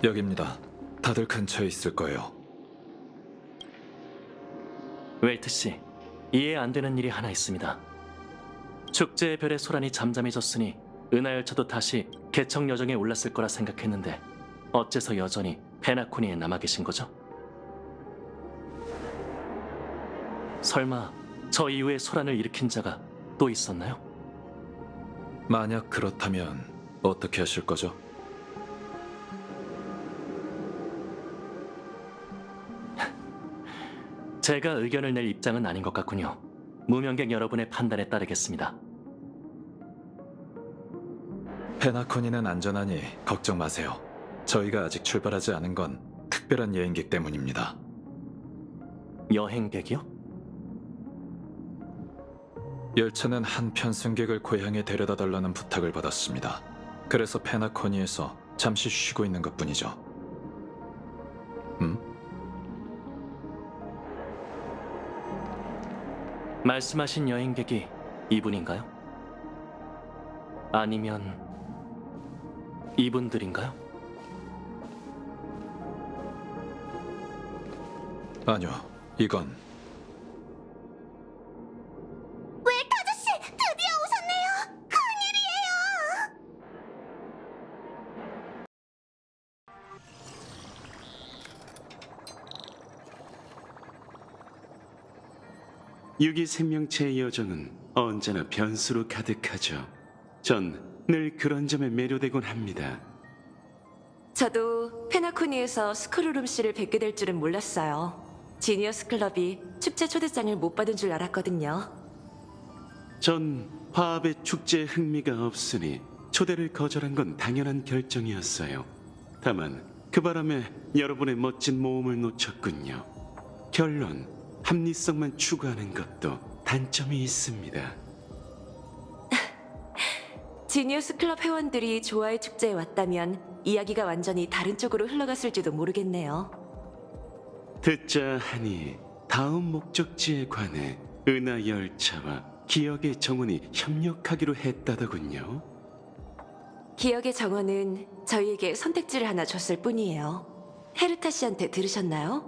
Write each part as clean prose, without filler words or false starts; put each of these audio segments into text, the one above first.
여기입니다. 다들 근처에 있을 거예요. 웨이트 씨, 이해 안 되는 일이 하나 있습니다. 축제의 별의 소란이 잠잠해졌으니 은하열차도 다시 개척 여정에 올랐을 거라 생각했는데 어째서 여전히 페나코니에 남아 계신 거죠? 설마 저 이후에 소란을 일으킨 자가 또 있었나요? 만약 그렇다면 어떻게 하실 거죠? 제가 의견을 낼 입장은 아닌 것 같군요. 무명객 여러분의 판단에 따르겠습니다. 페나코니는 안전하니 걱정 마세요. 저희가 아직 출발하지 않은 건 특별한 여행객 때문입니다. 여행객이요? 열차는 한 편승객을 고향에 데려다 달라는 부탁을 받았습니다. 그래서 페나코니에서 잠시 쉬고 있는 것뿐이죠. 말씀하신 여행객이 이분인가요? 아니면 이분들인가요? 아니요, 이건 웨이트 아저씨, 드디어 오셨네요. 큰일이에요. 유기 생명체의 여정은 언제나 변수로 가득하죠. 전 늘 그런 점에 매료되곤 합니다. 저도 페나코니에서 스크루룸 씨를 뵙게 될 줄은 몰랐어요. 지니어스 클럽이 축제 초대장을 못 받은 줄 알았거든요. 전 화합의 축제에 흥미가 없으니 초대를 거절한 건 당연한 결정이었어요. 다만 그 바람에 여러분의 멋진 모험을 놓쳤군요. 결론, 합리성만 추구하는 것도 단점이 있습니다. 지니어스 클럽 회원들이 좋아의 축제에 왔다면 이야기가 완전히 다른 쪽으로 흘러갔을지도 모르겠네요. 듣자 하니 다음 목적지에 관해 은하 열차와 기억의 정원이 협력하기로 했다더군요. 기억의 정원은 저희에게 선택지를 하나 줬을 뿐이에요. 헤르타 씨한테 들으셨나요?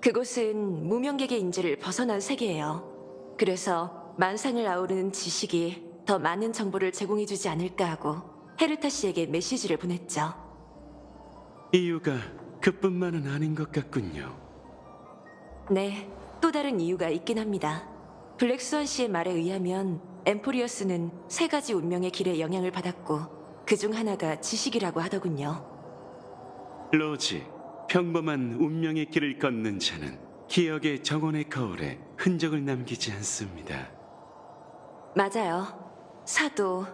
그곳은 무명객의 인지를 벗어난 세계예요. 그래서 만상을 아우르는 지식이 더 많은 정보를 제공해주지 않을까 하고 헤르타 씨에게 메시지를 보냈죠. 이유가 그뿐만은 아닌 것 같군요. 네, 또 다른 이유가 있긴 합니다. 블랙스완 씨의 말에 의하면 엠포리어스는 세 가지 운명의 길에 영향을 받았고 그 중 하나가 지식이라고 하더군요. 로지, 평범한 운명의 길을 걷는 자는 기억의 정원의 거울에 흔적을 남기지 않습니다. 맞아요. 사도,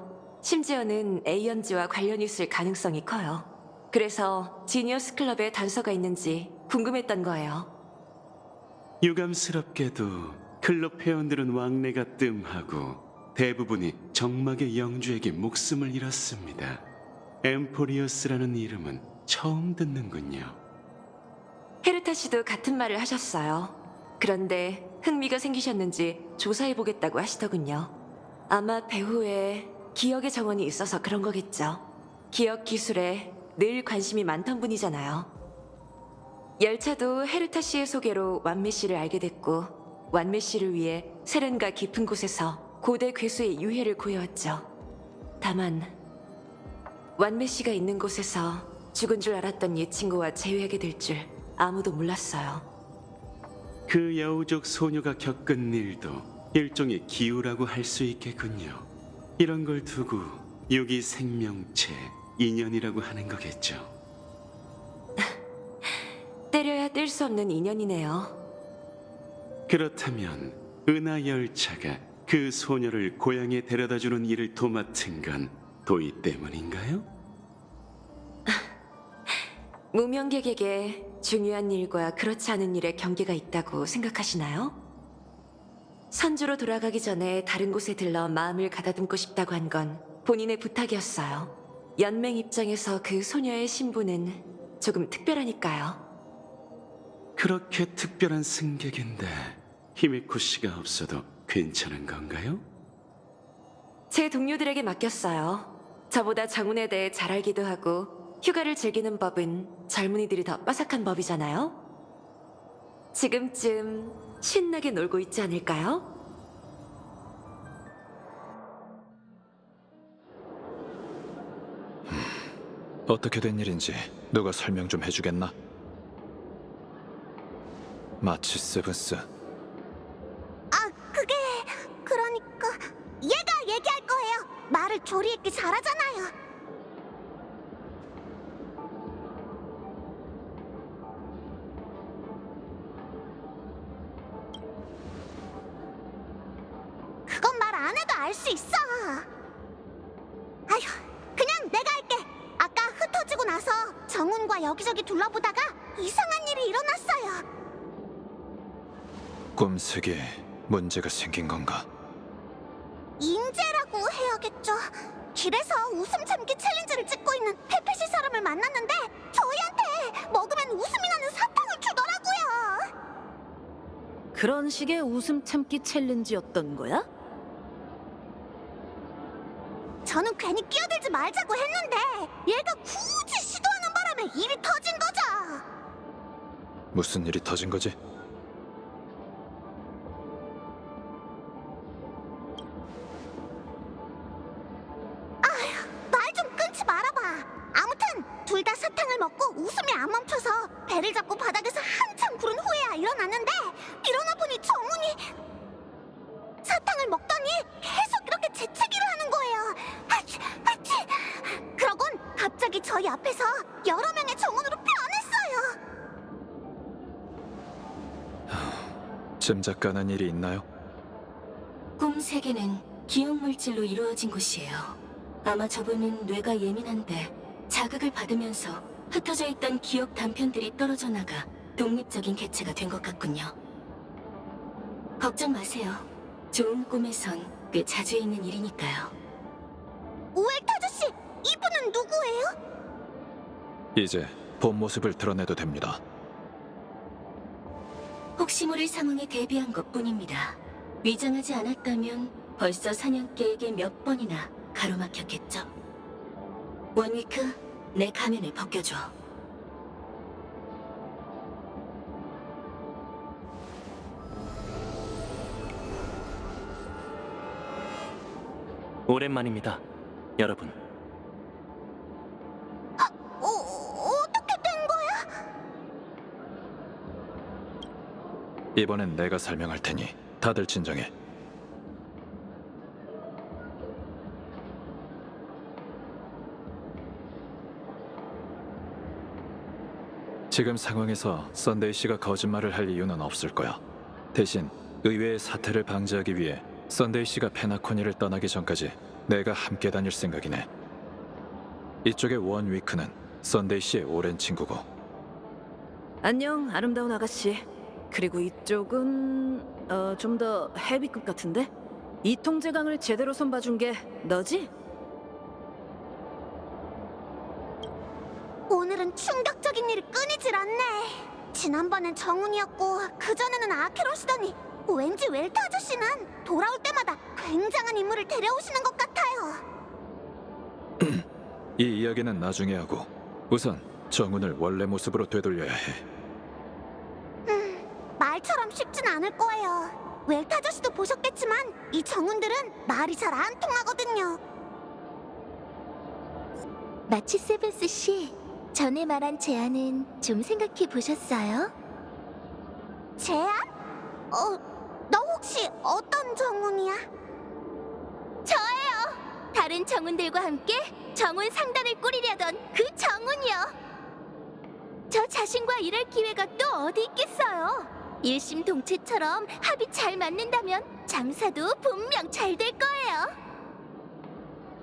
심지어는 에이언즈와 관련이 있을 가능성이 커요. 그래서 지니어스 클럽에 단서가 있는지 궁금했던 거예요. 유감스럽게도 클럽 회원들은 왕래가 뜸하고 대부분이 정막의 영주에게 목숨을 잃었습니다. 엠포리어스라는 이름은 처음 듣는군요. 헤르타 씨도 같은 말을 하셨어요. 그런데 흥미가 생기셨는지 조사해보겠다고 하시더군요. 아마 배후에 기억의 정원이 있어서 그런 거겠죠. 기억 기술에 늘 관심이 많던 분이잖아요. 열차도 헤르타 씨의 소개로 완메 씨를 알게 됐고 완메 씨를 위해 세련과 깊은 곳에서 고대 괴수의 유해를 구해왔죠. 다만 완메 씨가 있는 곳에서 죽은 줄 알았던 옛 친구와 재회하게 될 줄 아무도 몰랐어요. 그 여우족 소녀가 겪은 일도 일종의 기우라고 할 수 있겠군요. 이런 걸 두고 유기 생명체 인연이라고 하는 거겠죠. 때려야 뗄 수 없는 인연이네요. 그렇다면 은하 열차가 그 소녀를 고향에 데려다주는 일을 도맡은 건 도희 때문인가요? 무명객에게 중요한 일과 그렇지 않은 일의 경계가 있다고 생각하시나요? 선주로 돌아가기 전에 다른 곳에 들러 마음을 가다듬고 싶다고 한 건 본인의 부탁이었어요. 연맹 입장에서 그 소녀의 신부는 조금 특별하니까요. 그렇게 특별한 승객인데 히메코 씨가 없어도 괜찮은 건가요? 제 동료들에게 맡겼어요. 저보다 정운에 대해 잘 알기도 하고 휴가를 즐기는 법은 젊은이들이 더 빠삭한 법이잖아요. 지금쯤 신나게 놀고 있지 않을까요? 어떻게 된 일인지 누가 설명 좀 해주겠나? 마치 세븐스. 그게 그러니까 얘가 얘기할 거예요. 말을 조리 있게 잘하잖아요. 그건 말 안 해도 알 수 있어. 아휴, 그냥 내가 할게. 아까 흩어지고 나서 정훈과 여기저기 둘러보다가 이상한 일이 일어났어요. 꿈속에 문제가 생긴 건가? 인재라고 해야겠죠. 길에서 웃음 참기 챌린지를 찍고 있는 페페시 사람을 만났는데 저희한테 먹으면 웃음이 나는 사탕을 주더라고요. 그런 식의 웃음 참기 챌린지였던 거야? 저는 괜히 끼어들지 말자고 했는데 얘가 굳이 시도하는 바람에 일이 터진 거죠. 무슨 일이 터진 거지? 말 좀 끊지 말아봐. 아무튼 둘 다 사탕을 먹고 웃음이 안 멈춰서 배를 잡고 바닥에서 한참 구른 후에야 일어났는데 일어나 보니 정훈이 사탕을 먹더니 계속 이렇게 재채기를 하는 거예요. 하치, 하치. 그러곤 갑자기 저희 앞에서 여러 명의 정훈으로 변했어요. 짐작 가는 일이 있나요? 꿈 세계는 기억 물질로 이루어진 곳이에요. 아마 저분은 뇌가 예민한데 자극을 받으면서 흩어져 있던 기억 단편들이 떨어져 나가 독립적인 개체가 된 것 같군요. 걱정 마세요. 좋은 꿈에선 꽤 자주 있는 일이니까요. 우엘트 아저씨, 이분은 누구예요? 이제 본 모습을 드러내도 됩니다. 혹시 모를 상황에 대비한 것뿐입니다. 위장하지 않았다면 벌써 사냥개에게 몇 번이나 가로막혔겠죠. 원위크, 내 가면을 벗겨줘. 오랜만입니다, 여러분. 어떻게 된 거야? 이번엔 내가 설명할 테니 다들 진정해. 지금 상황에서 썬데이 씨가 거짓말을 할 이유는 없을 거야. 대신 의외의 사태를 방지하기 위해 썬데이 씨가 페나코니를 떠나기 전까지 내가 함께 다닐 생각이네. 이쪽의 원 위크는 썬데이 씨의 오랜 친구고. 안녕, 아름다운 아가씨. 그리고 이쪽은 좀 더 헤비급 같은데? 이통제강을 제대로 손봐준 게 너지? 오늘은 충격적인 일이 끊이질 않네. 지난번엔 정훈이었고 그전에는 아케로시더니 왠지 웰트 아저씨는 돌아올 때마다 굉장한 인물을 데려오시는 것 같아요. 이 이야기는 나중에 하고 우선 정훈을 원래 모습으로 되돌려야 해. 말처럼 쉽진 않을 거예요. 웰트 아저씨도 보셨겠지만 이 정훈들은 말이 잘 안 통하거든요. 마치 세븐스 씨, 전에 말한 제안은 좀 생각해 보셨어요? 제안? 너 혹시 어떤 정훈이야? 저예요. 다른 정훈들과 함께 정훈 상단을 꾸리려던 그 정훈이요. 저 자신과 일할 기회가 또 어디 있겠어요? 일심동체처럼 합이 잘 맞는다면 장사도 분명 잘 될 거예요.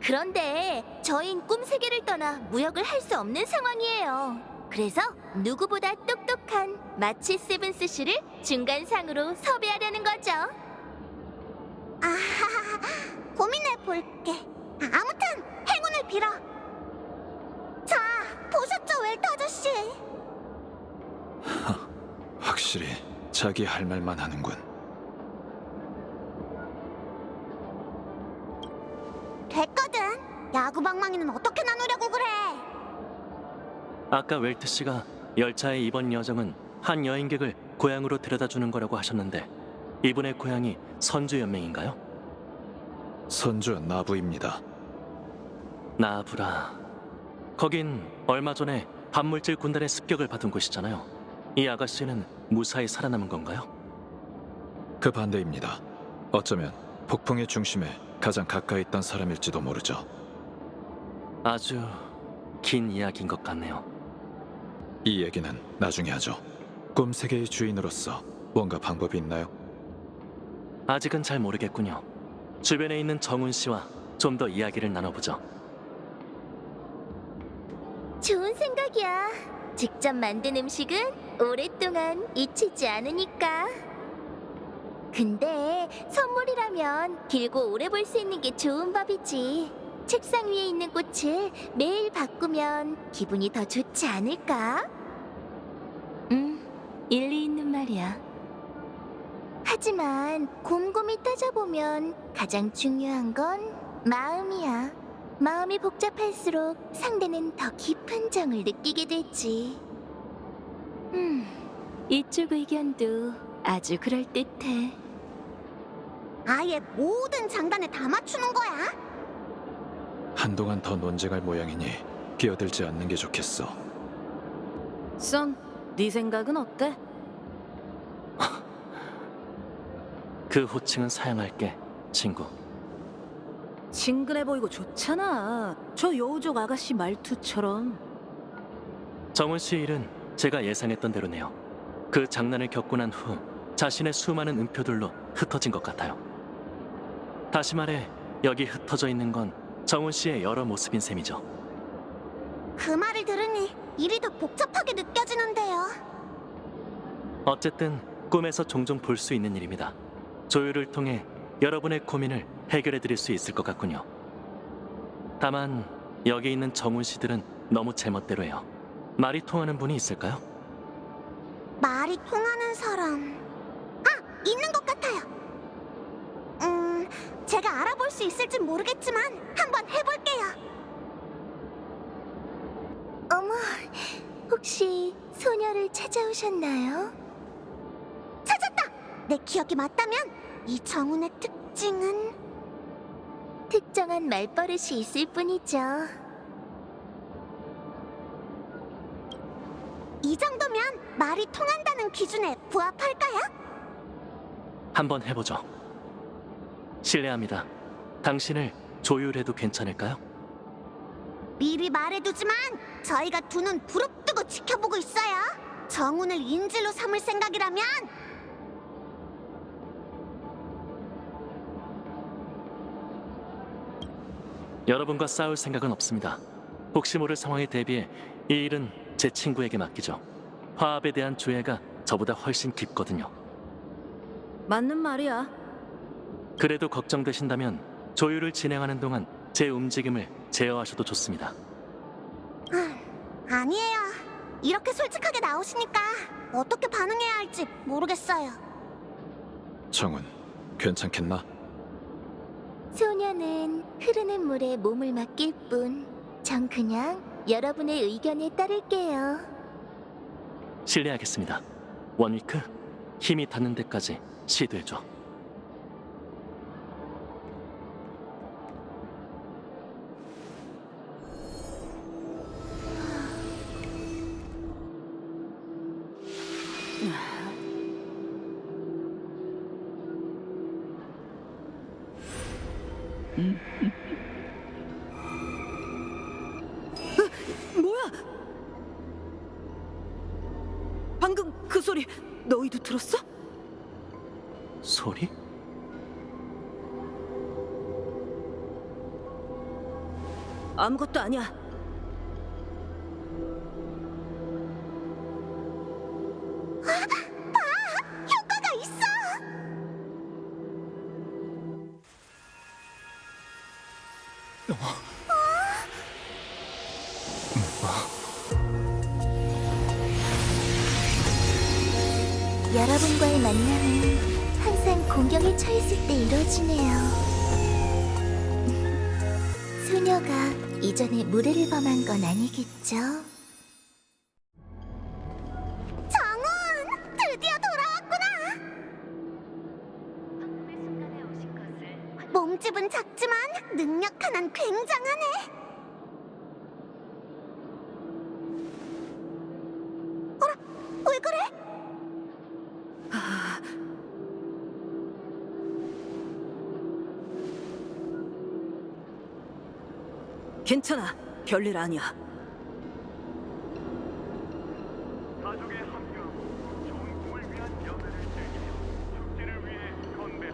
그런데 저흰 꿈세계를 떠나 무역을 할 수 없는 상황이에요. 그래서 누구보다 똑똑한 마치 세븐스 씨를 중간상으로 섭외하려는 거죠. 고민해 볼게. 아무튼 행운을 빌어. 자, 보셨죠, 웰트 아저씨? 확실히 자기 할 말만 하는군. 됐거든. 야구방망이는 어떻게 나누려고 그래? 아까 웰트 씨가 열차의 이번 여정은 한 여행객을 고향으로 데려다주는 거라고 하셨는데 이분의 고향이 선주 연맹인가요? 선주 나부입니다. 나부라. 거긴 얼마 전에 반물질 군단의 습격을 받은 곳이잖아요. 이 아가씨는 무사히 살아남은 건가요? 그 반대입니다. 어쩌면 폭풍의 중심에 가장 가까이 있던 사람일지도 모르죠. 아주 긴 이야기인 것 같네요. 이 얘기는 나중에 하죠. 꿈 세계의 주인으로서 뭔가 방법이 있나요? 아직은 잘 모르겠군요. 주변에 있는 정훈 씨와 좀 더 이야기를 나눠보죠. 좋은 생각이야. 직접 만든 음식은 오랫동안 잊히지 않으니까. 근데 선물이라면 길고 오래 볼 수 있는 게 좋은 법이지. 책상 위에 있는 꽃을 매일 바꾸면 기분이 더 좋지 않을까? 일리 있는 말이야. 하지만 곰곰이 따져보면 가장 중요한 건 마음이야. 마음이 복잡할수록 상대는 더 깊은 정을 느끼게 되지. 이쪽 의견도 아주 그럴듯해. 아예 모든 장단에 다 맞추는 거야? 한동안 더 논쟁할 모양이니 끼어들지 않는 게 좋겠어. 썬, 네 생각은 어때? 그 호칭은 사양할게, 친구. 친근해 보이고 좋잖아. 저 여우족 아가씨 말투처럼. 정훈 씨 일은 제가 예상했던 대로네요. 그 장난을 겪고 난 후 자신의 수많은 음표들로 흩어진 것 같아요. 다시 말해 여기 흩어져 있는 건 정훈 씨의 여러 모습인 셈이죠. 그 말을 들으니 일이 더 복잡하게 느껴지는데요. 어쨌든 꿈에서 종종 볼 수 있는 일입니다. 조율을 통해 여러분의 고민을 해결해 드릴 수 있을 것 같군요. 다만 여기 있는 정훈 씨들은 너무 제멋대로예요. 말이 통하는 분이 있을까요? 말이 통하는 사람... 있는 것 같아요. 제가 알아볼 수 있을진 모르겠지만 한번 해볼게요. 어머, 혹시 소녀를 찾아오셨나요? 찾았다! 내 기억이 맞다면 이 정운의 특징은 특정한 말버릇이 있을 뿐이죠. 이 정도면 말이 통한다는 기준에 부합할까요? 한번 해보죠. 실례합니다. 당신을 조율해도 괜찮을까요? 미리 말해두지만 저희가 두 눈 부릅뜨고 지켜보고 있어요. 정운을 인질로 삼을 생각이라면 여러분과 싸울 생각은 없습니다. 혹시 모를 상황에 대비해 이 일은 제 친구에게 맡기죠. 화합에 대한 조예가 저보다 훨씬 깊거든요. 맞는 말이야. 그래도 걱정되신다면 조율을 진행하는 동안 제 움직임을 제어하셔도 좋습니다. 아니에요. 이렇게 솔직하게 나오시니까 어떻게 반응해야 할지 모르겠어요. 정훈, 괜찮겠나? 소녀는 흐르는 물에 몸을 맡길 뿐, 전 그냥 여러분의 의견에 따를게요. 실례하겠습니다. 원위크, 힘이 닿는 데까지 시도해줘. 뭐야? 방금 그 소리 너희도 들었어? 소리? 아무것도 아니야. 효과가 있어! 여러분과의 만남은 항상 공경에 처했을 때 이루어지네요. 소녀가 이전에 무례를 범한 건 아니겠죠? 몸은 작지만 능력 하나는 굉장하네. 어라, 왜 그래? 괜찮아. 별일 아니야.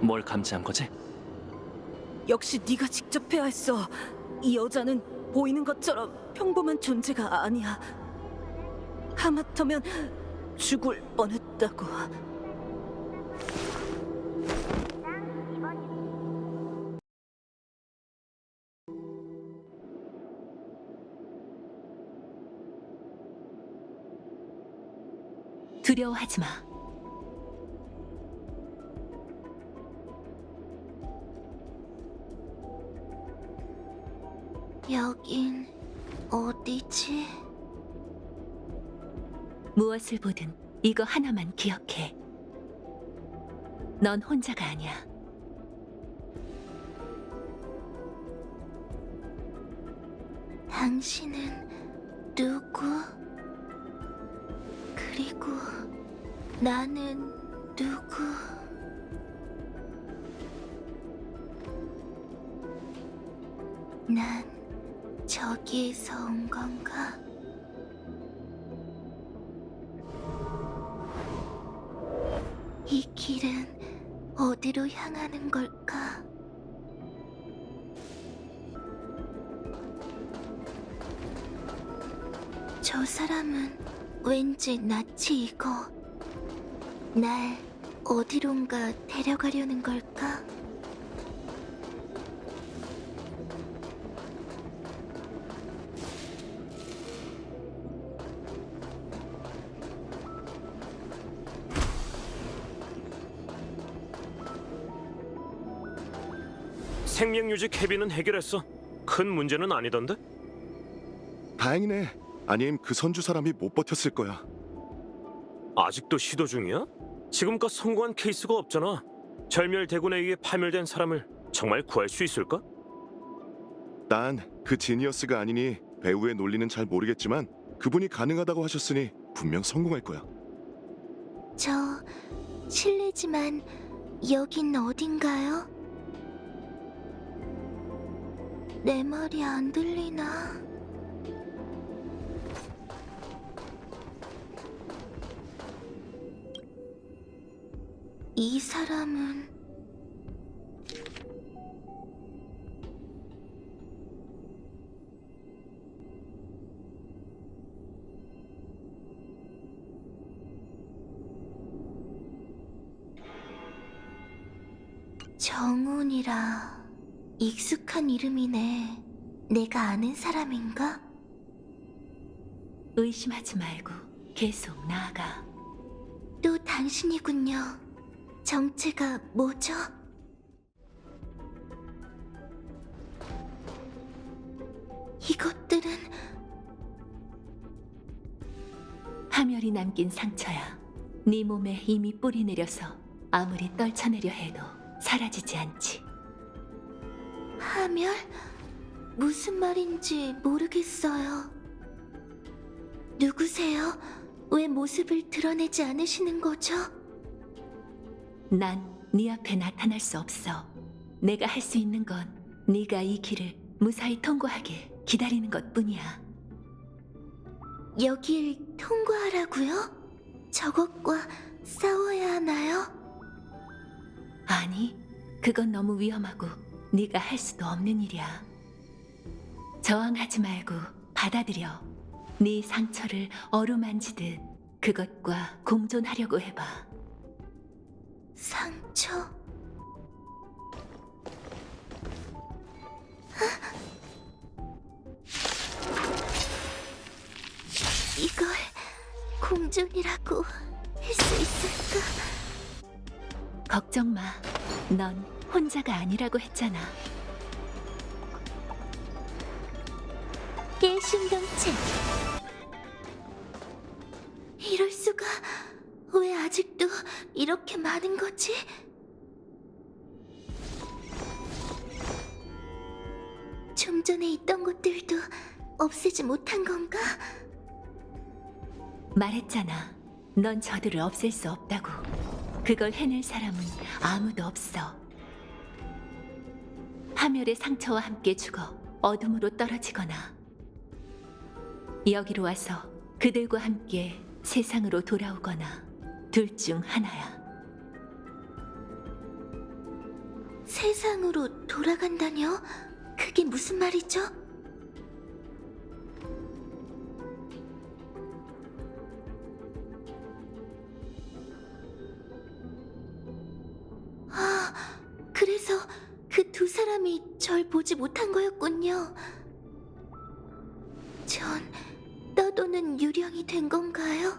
뭘 감지한 거지? 역시 네가 직접 해야 했어. 이 여자는 보이는 것처럼 평범한 존재가 아니야. 하마터면 죽을 뻔했다고. 두려워하지 마. 여긴 어디지? 무엇을 보든 이거 하나만 기억해. 넌 혼자가 아니야. 당신은 누구? 그리고 나는 누구? 난 저기에서 온 건가? 이 길은 어디로 향하는 걸까? 저 사람은 왠지 낯이 익어. 날 어디론가 데려가려는 걸까? 생명유지 캐비는 해결했어. 큰 문제는 아니던데? 다행이네. 아님 그 선주 사람이 못 버텼을 거야. 아직도 시도 중이야? 지금껏 성공한 케이스가 없잖아. 절멸대군에 의해 파멸된 사람을 정말 구할 수 있을까? 난 그 지니어스가 아니니 배우의 논리는 잘 모르겠지만 그분이 가능하다고 하셨으니 분명 성공할 거야. 저 실례지만 여긴 어딘가요? 내 말이 안 들리나? 이 사람은 정훈이라 익숙한 이름이네. 내가 아는 사람인가? 의심하지 말고 계속 나아가. 또 당신이군요. 정체가 뭐죠? 이것들은 파멸이 남긴 상처야. 네 몸에 이미 뿌리 내려서 아무리 떨쳐내려 해도 사라지지 않지. 파멸? 무슨 말인지 모르겠어요. 누구세요? 왜 모습을 드러내지 않으시는 거죠? 난 네 앞에 나타날 수 없어. 내가 할 수 있는 건 네가 이 길을 무사히 통과하길 기다리는 것뿐이야. 여길 통과하라고요? 저것과 싸워야 하나요? 아니, 그건 너무 위험하고 네가 할 수도 없는 일이야. 저항하지 말고 받아들여. 네 상처를 어루만지듯 그것과 공존하려고 해봐. 상처? 이걸 공존이라고 할 수 있을까? 걱정 마. 넌 혼자가 아니라고 했잖아. 일신경체. 이럴 수가. 왜 아직도 이렇게 많은 거지? 전에 있던 것들도 없애지 못한 건가? 말했잖아. 넌 저들을 없앨 수 없다고. 그걸 해낼 사람은 아무도 없어. 파멸의 상처와 함께 죽어 어둠으로 떨어지거나 여기로 와서 그들과 함께 세상으로 돌아오거나 둘 중 하나야. 세상으로 돌아간다뇨? 그게 무슨 말이죠? 아, 그래서 그 두 사람이 절 보지 못한 거였군요. 전 떠도는 유령이 된 건가요?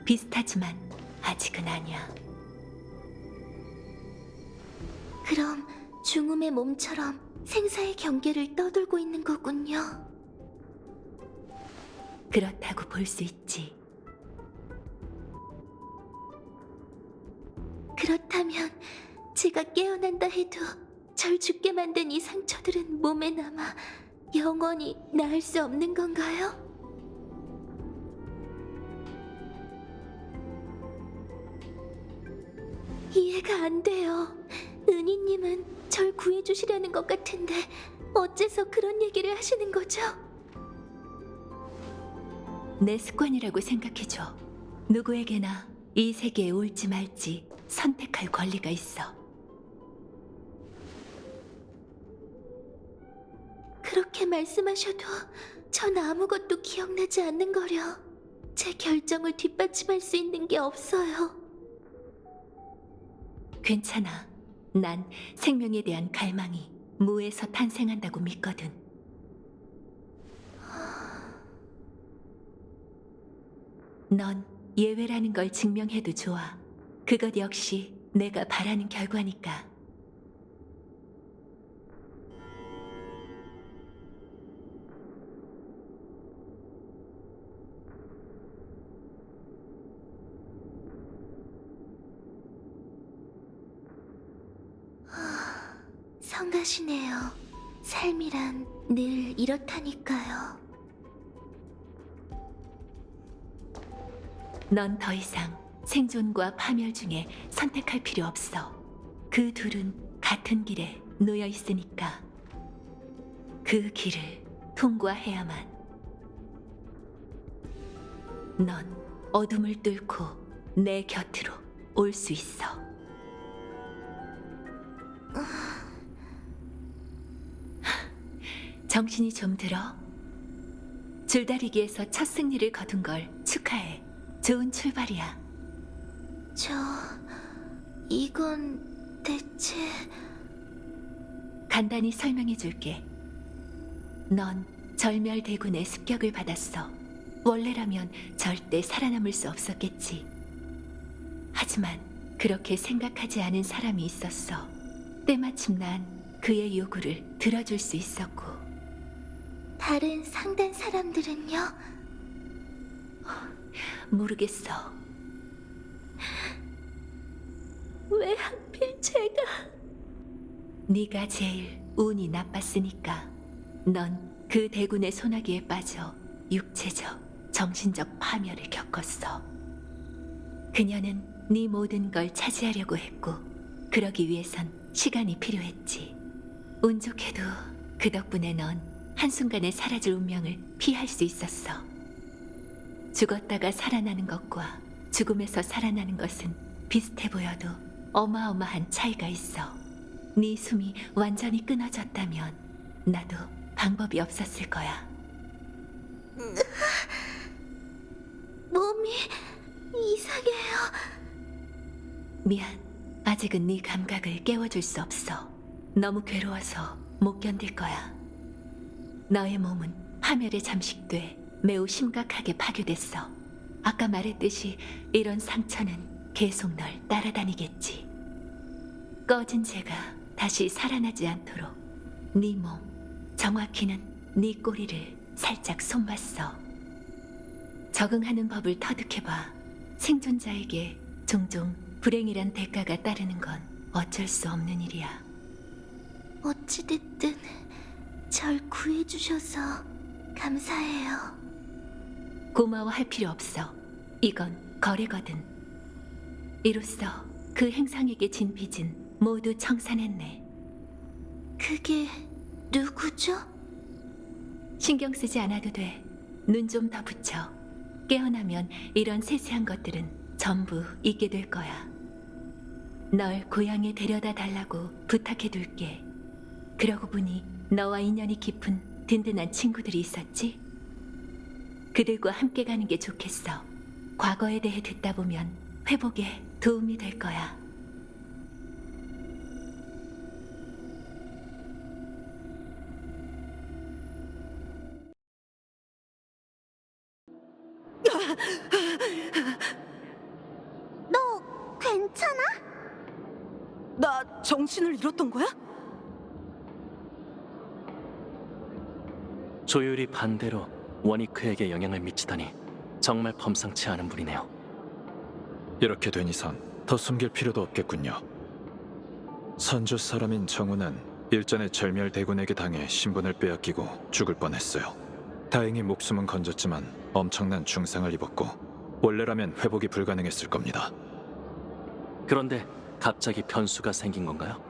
비슷하지만 아직은 아니야. 그럼 중음의 몸처럼 생사의 경계를 떠돌고 있는 거군요. 그렇다고 볼 수 있지. 그렇다면 제가 깨어난다 해도 절 죽게 만든 이 상처들은 몸에 남아 영원히 나을 수 없는 건가요? 이해가 안 돼요. 은희님은 절 구해주시려는 것 같은데 어째서 그런 얘기를 하시는 거죠? 내 습관이라고 생각해줘. 누구에게나 이 세계에 올지 말지 선택할 권리가 있어. 그렇게 말씀하셔도 전 아무것도 기억나지 않는 거려. 제 결정을 뒷받침할 수 있는 게 없어요. 괜찮아. 난 생명에 대한 갈망이 무에서 탄생한다고 믿거든. 넌 예외라는 걸 증명해도 좋아. 그것 역시 내가 바라는 결과니까. 성가시네요. 삶이란 늘 이렇다니까요. 넌 더 이상 생존과 파멸 중에 선택할 필요 없어. 그 둘은 같은 길에 놓여 있으니까. 그 길을 통과해야만. 넌 어둠을 뚫고 내 곁으로 올 수 있어. 정신이 좀 들어? 줄다리기에서 첫 승리를 거둔 걸 축하해. 좋은 출발이야. 이건 대체... 간단히 설명해 줄게. 넌 절멸대군의 습격을 받았어. 원래라면 절대 살아남을 수 없었겠지. 하지만 그렇게 생각하지 않은 사람이 있었어. 때마침 난 그의 요구를 들어줄 수 있었고. 다른 상단 사람들은요? 모르겠어. 왜 하필 제가... 네가 제일 운이 나빴으니까. 넌 그 대군의 소나기에 빠져 육체적, 정신적 파멸을 겪었어. 그녀는 네 모든 걸 차지하려고 했고 그러기 위해선 시간이 필요했지. 운 좋게도 그 덕분에 넌 한순간에 사라질 운명을 피할 수 있었어. 죽었다가 살아나는 것과 죽음에서 살아나는 것은 비슷해 보여도 어마어마한 차이가 있어. 네 숨이 완전히 끊어졌다면 나도 방법이 없었을 거야. 몸이 이상해요. 미안. 아직은 네 감각을 깨워줄 수 없어. 너무 괴로워서 못 견딜 거야. 너의 몸은 파멸에 잠식돼 매우 심각하게 파괴됐어. 아까 말했듯이 이런 상처는 계속 널 따라다니겠지. 꺼진 재가 다시 살아나지 않도록 네 몸, 정확히는 네 꼬리를 살짝 손봤어. 적응하는 법을 터득해봐. 생존자에게 종종 불행이란 대가가 따르는 건 어쩔 수 없는 일이야. 어찌됐든 절 구해주셔서 감사해요. 고마워할 필요 없어. 이건 거래거든. 이로써 그 행상에게 진 빚은 모두 청산했네. 그게 누구죠? 신경 쓰지 않아도 돼. 눈 좀 더 붙여. 깨어나면 이런 세세한 것들은 전부 잊게 될 거야. 널 고향에 데려다 달라고 부탁해 둘게. 그러고 보니 너와 인연이 깊은 든든한 친구들이 있었지? 그들과 함께 가는 게 좋겠어. 과거에 대해 듣다 보면 회복에 도움이 될 거야. 너 괜찮아? 나 정신을 잃었던 거야? 조율이 반대로 워니크에게 영향을 미치다니 정말 범상치 않은 분이네요. 이렇게 된 이상 더 숨길 필요도 없겠군요. 선주 사람인 정우는 일전에 절멸대군에게 당해 신분을 빼앗기고 죽을 뻔했어요. 다행히 목숨은 건졌지만 엄청난 중상을 입었고 원래라면 회복이 불가능했을 겁니다. 그런데 갑자기 변수가 생긴 건가요?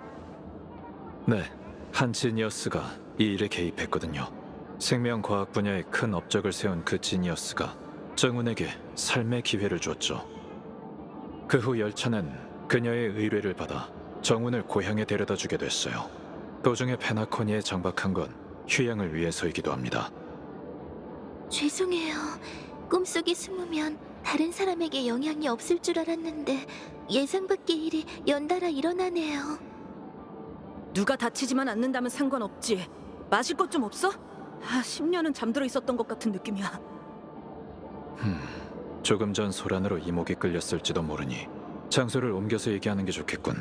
네, 한 지니어스가 이 일에 개입했거든요. 생명과학 분야에 큰 업적을 세운 그 지니어스가 정운에게 삶의 기회를 줬죠. 그 후 열차는 그녀의 의뢰를 받아 정운을 고향에 데려다 주게 됐어요. 도중에 페나코니에 정박한 건 휴양을 위해서이기도 합니다. 죄송해요. 꿈속에 숨으면 다른 사람에게 영향이 없을 줄 알았는데 예상 밖의 일이 연달아 일어나네요. 누가 다치지만 않는다면 상관없지. 마실 것 좀 없어? 10년은 잠들어 있었던 것 같은 느낌이야. 조금 전 소란으로 이목이 끌렸을지도 모르니 장소를 옮겨서 얘기하는 게 좋겠군.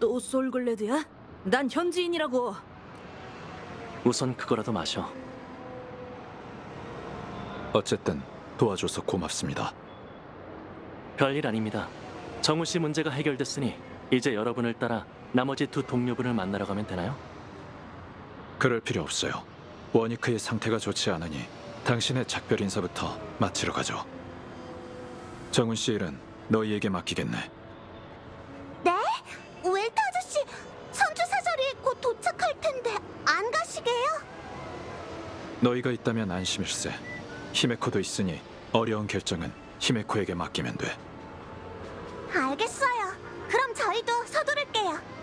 또 솔글레드야? 난 현지인이라고. 우선 그거라도 마셔. 어쨌든 도와줘서 고맙습니다. 별일 아닙니다. 정우 씨 문제가 해결됐으니 이제 여러분을 따라 나머지 두 동료분을 만나러 가면 되나요? 그럴 필요 없어요. 워니크의 상태가 좋지 않으니 당신의 작별 인사부터 마치러 가죠. 정훈 씨 일은 너희에게 맡기겠네. 네? 웰트 아저씨, 선주 사절이 곧 도착할 텐데 안 가시게요? 너희가 있다면 안심일세. 히메코도 있으니 어려운 결정은 히메코에게 맡기면 돼. 알겠어요. 그럼 저희도 서두를게요.